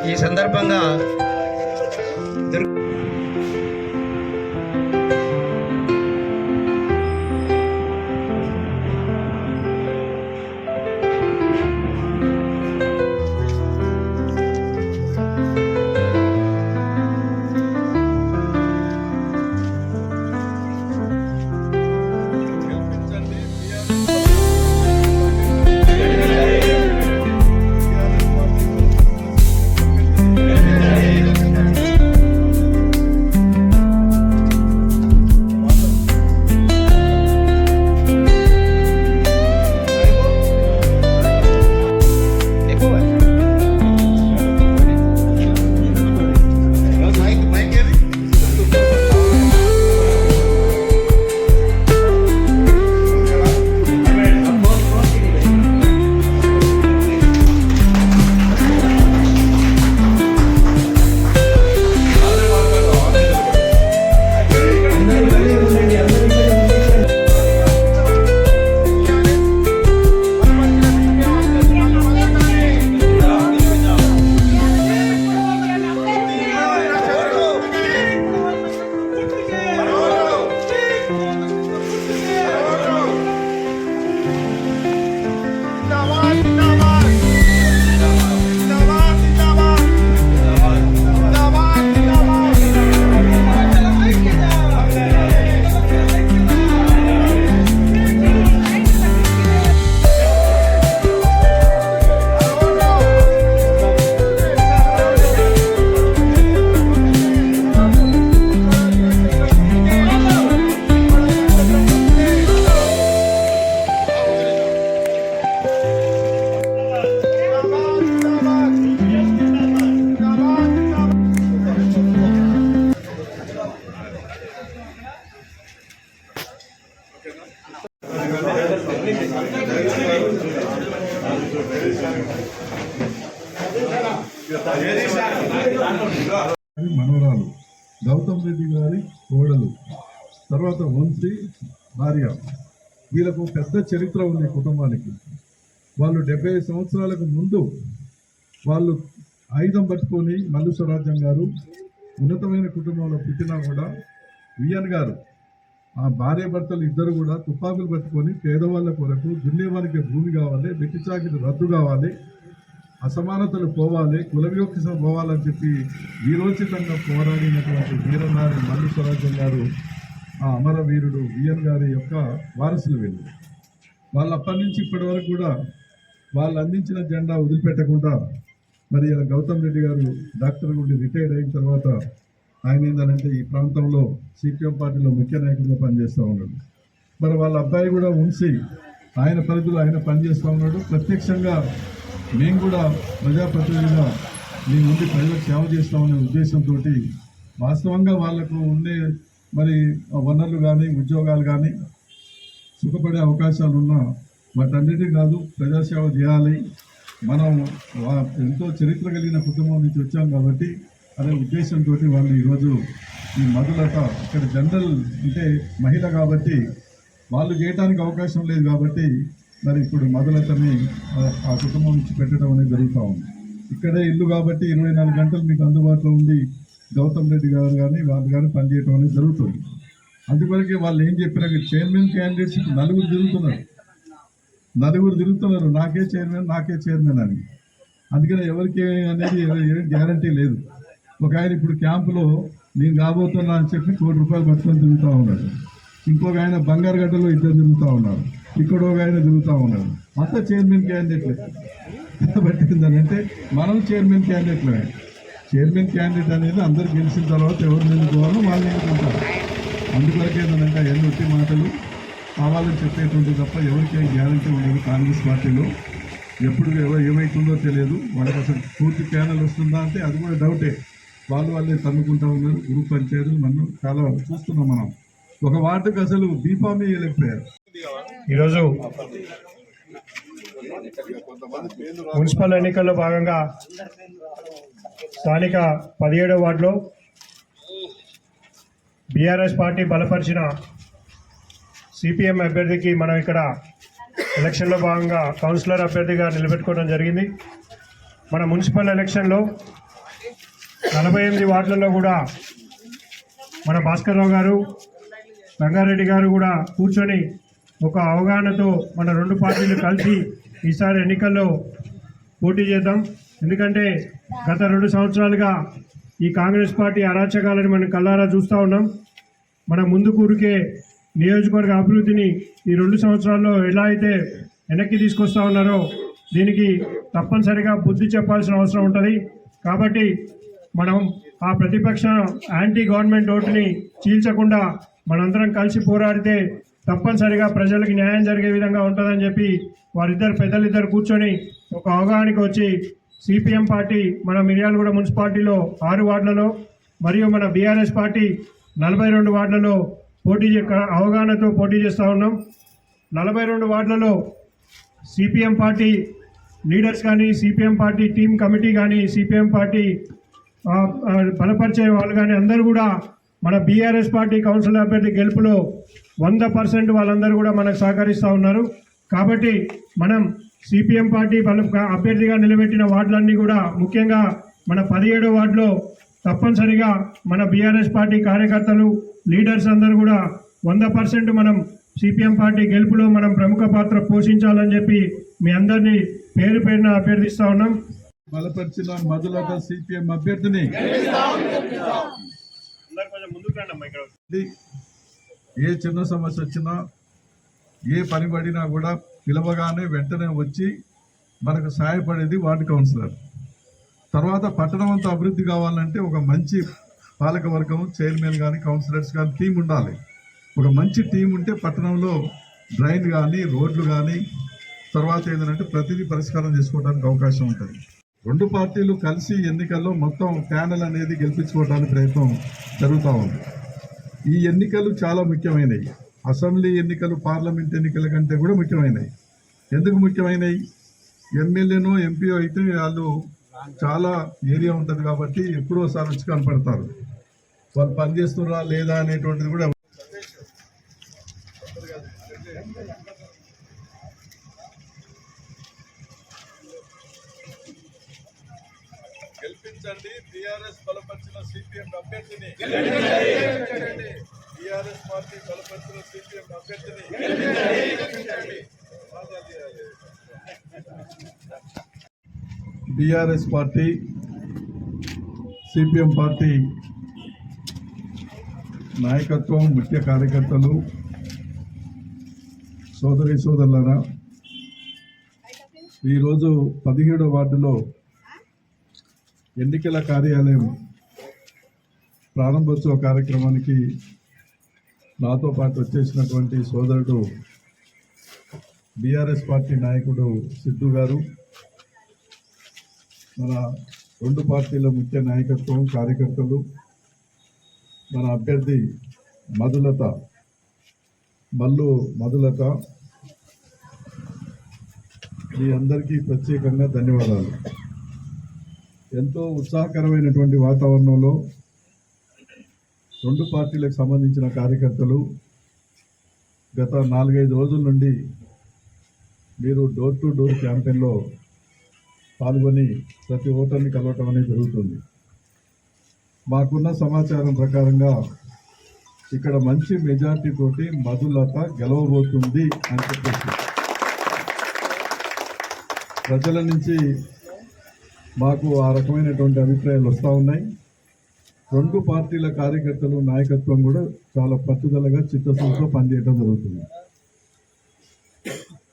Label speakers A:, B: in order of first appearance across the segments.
A: ఈ సందర్భంగా
B: మనవరాలు గౌతమ్ రెడ్డి గారి కోడలు, తర్వాత వంశీ భార్య. వీళ్ళకు పెద్ద చరిత్ర ఉంది కుటుంబానికి. వాళ్ళు 70 సంవత్సరాలకు ముందు వాళ్ళు ఆయుధం పట్టుకొని మల్లు స్వరాజ్యం గారు ఉన్నతమైన కుటుంబంలో పుట్టినా కూడా విఎన్ గారు ఆ భార్య భర్తలు ఇద్దరు కూడా తుపాకులు పట్టుకొని పేదవాళ్ళ కొరకు దున్నేవారికి భూమి కావాలి, వెట్టి చాకిరి రద్దు కావాలి, అసమానతలు పోవాలి, కుల వివక్ష పోవాలని చెప్పి వీరోచితంగా పోరాడినటువంటి వీరనారి మల్లు స్వరాజ్యం గారు, ఆ అమరవీరుడు విఎన్ గారి యొక్క వారసులు వీళ్ళు. వాళ్ళు అప్పటి నుంచి ఇప్పటి వరకు కూడా వాళ్ళు అందించిన జెండా వదిలిపెట్టకుండా మరి ఇలా గౌతమ్ రెడ్డి గారు డాక్టర్ గుడి రిటైర్డ్ అయిన తర్వాత ఆయన ఏంటంటే ఈ ప్రాంతంలో సిపిఎం పార్టీలో ముఖ్య నాయకుడిగా పనిచేస్తూ ఉన్నాడు. మరి వాళ్ళ అబ్బాయి కూడా ఉంచి ఆయన పరిధిలో ఆయన పనిచేస్తూ ఉన్నాడు. ప్రత్యక్షంగా మేము కూడా ప్రజాప్రతినిధిగా మీ ముందు ప్రజలకు సేవ చేస్తామనే ఉద్దేశంతో వాస్తవంగా వాళ్లకు ఉండే మరి వనరులు కానీ ఉద్యోగాలు కానీ సుఖపడే అవకాశాలు ఉన్నా వాటన్నిటి కాదు, ప్రజాసేవ చేయాలి. మనం ఎంతో చరిత్ర కలిగిన కుటుంబం నుంచి వచ్చాం కాబట్టి అనే ఉద్దేశంతో వాళ్ళు ఈరోజు ఈ మధులత ఇక్కడ జనరల్ అంటే మహిళ కాబట్టి వాళ్ళు చేయడానికి అవకాశం లేదు కాబట్టి మరి ఇప్పుడు మధులతని ఆ కుటుంబం నుంచి పెట్టడం అనేది జరుగుతూ ఉంది. ఇక్కడే ఇల్లు కాబట్టి 24 గంటలు మీకు అందుబాటులో ఉంది గౌతమ్ రెడ్డి గారు కానీ వాళ్ళు కానీ పనిచేయడం అనేది జరుగుతుంది. అందువరకే వాళ్ళు ఏం చెప్పినా చైర్మన్ క్యాండిడేట్స్ నలుగురు తిరుగుతున్నారు నాకే చైర్మన్ అని. అందుకని ఎవరికి అనేది ఏం గ్యారంటీ లేదు. ఒక ఆయన ఇప్పుడు క్యాంపులో నేను కాబోతున్నా అని చెప్పి ₹1 కోటి పట్టుకొని తిరుగుతూ ఉన్నాడు. ఇంకొక ఆయన బంగారుగడ్డలో ఇద్దరు తిరుగుతూ ఉన్నారు, ఇక్కడ ఒక ఆయన తిరుగుతూ ఉన్నాడు. అంతా చైర్మన్ క్యాండిడేట్లు కాబట్టి ఏంటంటే మనం చైర్మన్ క్యాండిడేట్లమే. చైర్మన్ క్యాండిడేట్ అనేది అందరు గెలిచిన తర్వాత ఎవరు నిలుకోవాలో వాళ్ళు నిలుకుంటారు. అందువరకు ఏంటంటే ఎన్నొట్టి మాటలు కావాలని చెప్పేటువంటి తప్ప ఎవరికేం గ్యారంటీ ఉండదు. కాంగ్రెస్ పార్టీలో ఎప్పుడు ఏమవుతుందో తెలియదు. వాళ్ళకి అసలు పూర్తి ప్యానల్ వస్తుందా అంటే అది కూడా డౌటే. వాళ్ళే తన్నుకుంటా ఉన్నారు. గ్రూప్ పంచాయతీలు మనం చాలా చూస్తున్నాం. మనం ఒక వార్డుకు అసలు బీఫామే ఇవ్వలేకపోయారు.
C: ఈరోజు మున్సిపల్ ఎన్నికల్లో భాగంగా స్థానిక 17వ వార్డులో బీఆర్ఎస్ పార్టీ బలపరిచిన సిపిఎం అభ్యర్థికి మనం ఇక్కడ ఎలక్షన్లో భాగంగా కౌన్సిలర్ అభ్యర్థిగా నిలబెట్టుకోవడం జరిగింది. మన మున్సిపల్ ఎలక్షన్లో 48 వార్డులలో కూడా మన భాస్కర్ రావు గారు రంగారెడ్డి గారు కూడా కూర్చొని ఒక అవగాహనతో మన రెండు పార్టీలు కలిసి ఈసారి ఎన్నికల్లో పోటీ చేద్దాం. ఎందుకంటే గత 2 సంవత్సరాలుగా ఈ కాంగ్రెస్ పార్టీ అరాచకాలని మనం కళ్ళారా చూస్తూ ఉన్నాం. మన ముందు కూరికే నియోజకవర్గ అభివృద్ధిని ఈ 2 సంవత్సరాల్లో ఎలా అయితే వెనక్కి తీసుకొస్తా ఉన్నారో దీనికి తప్పనిసరిగా బుద్ధి చెప్పాల్సిన అవసరం ఉంటుంది. కాబట్టి మనం ఆ ప్రతిపక్ష యాంటీ గవర్నమెంట్ ఓటుని చీల్చకుండా మనందరం కలిసి పోరాడితే తప్పనిసరిగా ప్రజలకు న్యాయం జరిగే విధంగా ఉంటుందని చెప్పి పెద్దలిద్దరు కూర్చొని ఒక అవగాహనకి వచ్చి సిపిఎం పార్టీ మన మిర్యాలగూడ మున్సిపాలిటీలో 6 వార్డులలో మరియు మన బీఆర్ఎస్ పార్టీ 42 వార్డులలో అవగాహనతో పోటీ చేస్తూ ఉన్నాం. 42 వార్డులలో సిపిఎం పార్టీ లీడర్స్ కానీ సిపిఎం పార్టీ టీం కమిటీ కానీ సిపిఎం పార్టీ బలపరిచే వాళ్ళు కానీ అందరూ కూడా మన బీఆర్ఎస్ పార్టీ కౌన్సిల్ అభ్యర్థి గెలుపులో 100% వాళ్ళందరూ కూడా మనకు సహకరిస్తూ ఉన్నారు. కాబట్టి మనం సిపిఎం పార్టీ అభ్యర్థిగా నిలబెట్టిన వార్డులన్నీ కూడా ముఖ్యంగా మన 17వ వార్డులో తప్పనిసరిగా మన బీఆర్ఎస్ పార్టీ కార్యకర్తలు లీడర్స్ అందరూ కూడా 100% మనం సిపిఎం పార్టీ గెలుపులో మనం ప్రముఖ పాత్ర పోషించాలని చెప్పి మీ అందరినీ పేరు పేరున అభ్యర్థిస్తా ఉన్నాం.
B: బలపరిచిన మధులత సిపిఎం అభ్యర్థిని ఏ చిన్న సమస్య వచ్చినా ఏ పని పడినా కూడా పిలవగానే వెంటనే వచ్చి మనకు సహాయపడేది వార్డు కౌన్సిలర్. తర్వాత పట్టణం అంతా అభివృద్ధి కావాలంటే ఒక మంచి పాలకవర్గం చైర్మన్ కానీ కౌన్సిలర్స్ కానీ టీం ఉండాలి. ఒక మంచి టీం ఉంటే పట్టణంలో డ్రైన్ కానీ రోడ్లు కానీ తర్వాత ఏంటంటే ప్రతిదీ పరిష్కారం చేసుకోవడానికి అవకాశం ఉంటుంది. 2 పార్టీలు కలిసి ఎన్నికల్లో మొత్తం ప్యానెల్ అనేది గెలిపించుకోవడానికి ప్రయత్నం జరుగుతూ ఉంది. ఈ ఎన్నికలు చాలా ముఖ్యమైనవి. అసెంబ్లీ ఎన్నికలు పార్లమెంట్ ఎన్నికల కంటే కూడా ముఖ్యమైనవి. ఎందుకు ముఖ్యమైనవి? ఎమ్మెల్యేనో ఎంపీ అయితే వాళ్ళు చాలా ఏరియా ఉంటుంది కాబట్టి ఎప్పుడోసారి వచ్చి కనపడతారు. వాళ్ళు పనిచేస్తున్నారా లేదా అనేటువంటిది కూడా గెలిపించండి. టీఆర్ఎస్ బలపరిచిన సిపిఎం అభ్యర్థిని టీఆర్ఎస్ పార్టీ బలపరిచిన సిపిఎం అభ్యర్థిని బీఆర్ఎస్ పార్టీ సిపిఎం పార్టీ నాయకత్వం ముఖ్య కార్యకర్తలు సోదరులారా, ఈరోజు 17వ వార్డులో ఎన్నికల కార్యాలయం ప్రారంభోత్సవ కార్యక్రమానికి నాతో పాటు వచ్చేసినటువంటి సోదరుడు బీఆర్ఎస్ పార్టీ నాయకుడు సిద్ధు గారు, మన 2 పార్టీల ముఖ్య నాయకత్వం కార్యకర్తలు, మన అభ్యర్థి మధులత, మీ అందరికీ ప్రత్యేకంగా ధన్యవాదాలు. ఎంతో ఉత్సాహకరమైనటువంటి వాతావరణంలో 2 పార్టీలకు సంబంధించిన కార్యకర్తలు గత 4-5 రోజుల నుండి మీరు డోర్ టు డోర్ క్యాంపెయిన్లో పాల్గొని ప్రతి ఓటర్ని కలవటం అనేది జరుగుతుంది. మాకున్న సమాచారం ప్రకారంగా ఇక్కడ మంచి మెజార్టీ తోటి మధులత గెలవబోతుంది అని చెప్పేసి ప్రజల నుంచి మాకు ఆ రకమైనటువంటి అభిప్రాయాలు వస్తూ ఉన్నాయి. 2 పార్టీల కార్యకర్తలు నాయకత్వం కూడా చాలా పట్టుదలగా చిత్తశుద్ధితో పనిచేయడం జరుగుతుంది.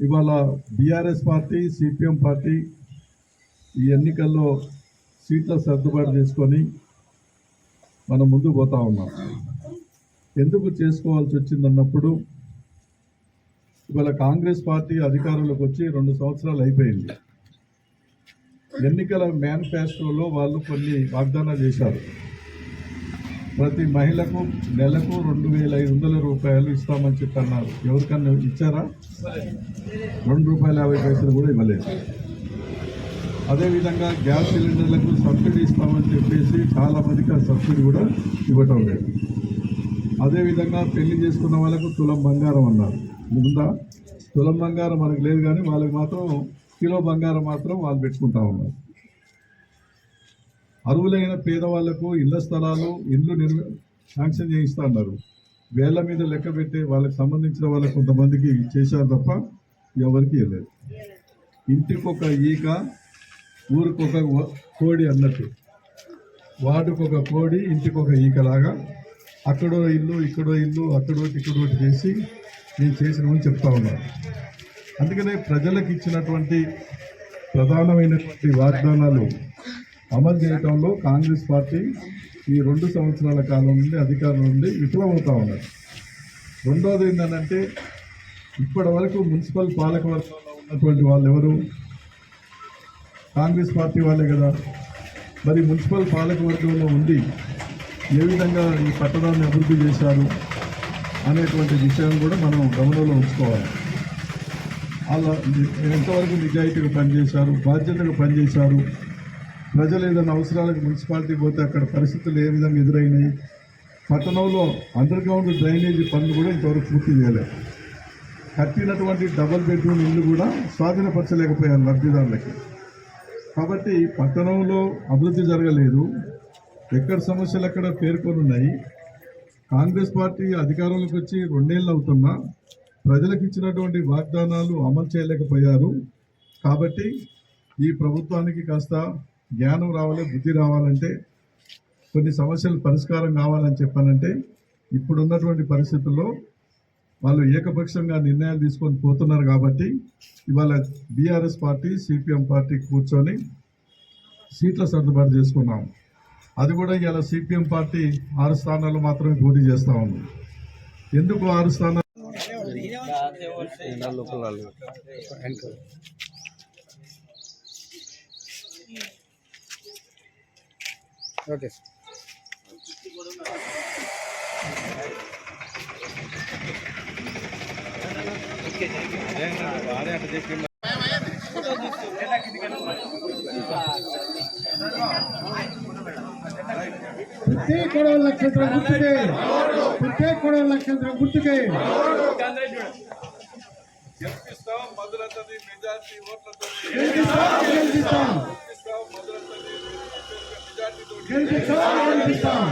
B: ఇవాళ బీఆర్ఎస్ పార్టీ సిపిఎం పార్టీ ఈ ఎన్నికల్లో సీట్ల సర్దుబాటు చేసుకొని మనం ముందుకు పోతా ఉన్నాం. ఎందుకు చేసుకోవాల్సి వచ్చిందన్నప్పుడు ఇవాళ కాంగ్రెస్ పార్టీ అధికారంలోకి వచ్చి 2 సంవత్సరాలు అయిపోయింది. ఎన్నికల మేనిఫెస్టోలో వాళ్ళు కొన్ని వాగ్దానాలు చేశారు. ప్రతి మహిళకు నెలకు 2,500 రూపాయలు ఇస్తామని చెప్పి అన్నారు. ఎవరికన్నా ఇచ్చారా? ₹2.50 కూడా ఇవ్వలేదు. అదేవిధంగా గ్యాస్ సిలిండర్లకు సబ్సిడీ ఇస్తామని చెప్పేసి చాలామందికి ఆ సబ్సిడీ కూడా ఇవ్వటం లేదు. అదేవిధంగా పెళ్లి చేసుకున్న వాళ్ళకు తులం బంగారం అన్నారు. ముందా తులం బంగారం మనకు లేదు, కానీ వాళ్ళకి మాత్రం కిలో బంగారం మాత్రం వాళ్ళు పెట్టుకుంటా ఉన్నారు. అర్హులైన పేదవాళ్లకు ఇళ్ల స్థలాలు శాంక్షన్ చేయిస్తా అన్నారు. వేళ్ల మీద లెక్క పెట్టి వాళ్ళకి సంబంధించిన వాళ్ళకి కొంతమందికి చేశారు తప్ప ఎవరికి ఇవ్వలేదు. ఇంటికొక ఈక ఊరికొక కోడి అన్నట్టు, వార్డుకొక కోడి ఇంటికొక ఈక లాగా అక్కడో ఇల్లు ఇక్కడో ఇల్లు అక్కడోటి ఇక్కడోటి చేసి నేను చేసినామని చెప్తా ఉన్నాను. అందుకనే ప్రజలకు ఇచ్చినటువంటి ప్రధానమైనటువంటి వాగ్దానాలు అమలు చేయడంలో కాంగ్రెస్ పార్టీ ఈ 2 సంవత్సరాల కాలం నుండి అధికారం నుండి విఫలమవుతా ఉన్నారు. రెండోది ఏంటంటే ఇప్పటి వరకు మున్సిపల్ పాలకవర్గంలో ఉన్నటువంటి వాళ్ళు ఎవరు? కాంగ్రెస్ పార్టీ వాళ్ళే కదా. మరి మున్సిపల్ పాలకవర్గంలో ఉండి ఏ విధంగా ఈ పట్టణాన్ని అభివృద్ధి చేశారు అనేటువంటి విషయం కూడా మనం గమనంలో ఉంచుకోవాలి. వాళ్ళ ఎంతవరకు నిజాయితీగా పనిచేశారు, బాధ్యతగా పనిచేశారు, ప్రజలు ఏదైనా అవసరాలకు మున్సిపాలిటీ పోతే అక్కడ పరిస్థితులు ఏ విధంగా ఎదురైనాయి, పట్టణంలో అండర్ గ్రౌండ్ డ్రైనేజీ పనులు కూడా ఇంతవరకు పూర్తి చేయలేదు, కట్టినటువంటి డబుల్ బెడ్రూమ్ ఇల్లు కూడా స్వాధీనపరచలేకపోయారు లబ్ధిదారులకి. కాబట్టి పట్టణంలో అభివృద్ధి జరగలేదు, ఎక్కడ సమస్యలు అక్కడ పేర్కొని ఉన్నాయి. కాంగ్రెస్ పార్టీ అధికారంలోకి వచ్చి 2 ఏళ్ళు అవుతున్నా ప్రజలకు ఇచ్చినటువంటి వాగ్దానాలు అమలు చేయలేకపోయారు. కాబట్టి ఈ ప్రభుత్వానికి కాస్త జ్ఞానం రావాలి, బుద్ధి రావాలంటే, కొన్ని సమస్యలు పరిష్కారం కావాలని చెప్పానంటే ఇప్పుడున్నటువంటి పరిస్థితుల్లో వాళ్ళు ఏకపక్షంగా నిర్ణయాలు తీసుకొని పోతున్నారు. కాబట్టి ఇవాళ బీఆర్ఎస్ పార్టీ సిపిఎం పార్టీ కూర్చొని సీట్ల సర్దుబాటు చేసుకున్నాం. అది కూడా ఇవాళ సిపిఎం పార్టీ 6 స్థానాలు మాత్రమే పోటీ చేస్తా ఉంది. ఎందుకు 6 స్థానాలు?
A: ఓకే
D: కొడవల నక్షత్రం గుర్తుకే, కొడవల నక్షత్రం గుర్తుకే.
B: గెలిపిస్తాం మధురతని మెజార్టీ ఓట్లతో,
D: గెలిపిస్తాం.
B: మధురతని మెజార్టీతో
D: గెలిపిస్తాం.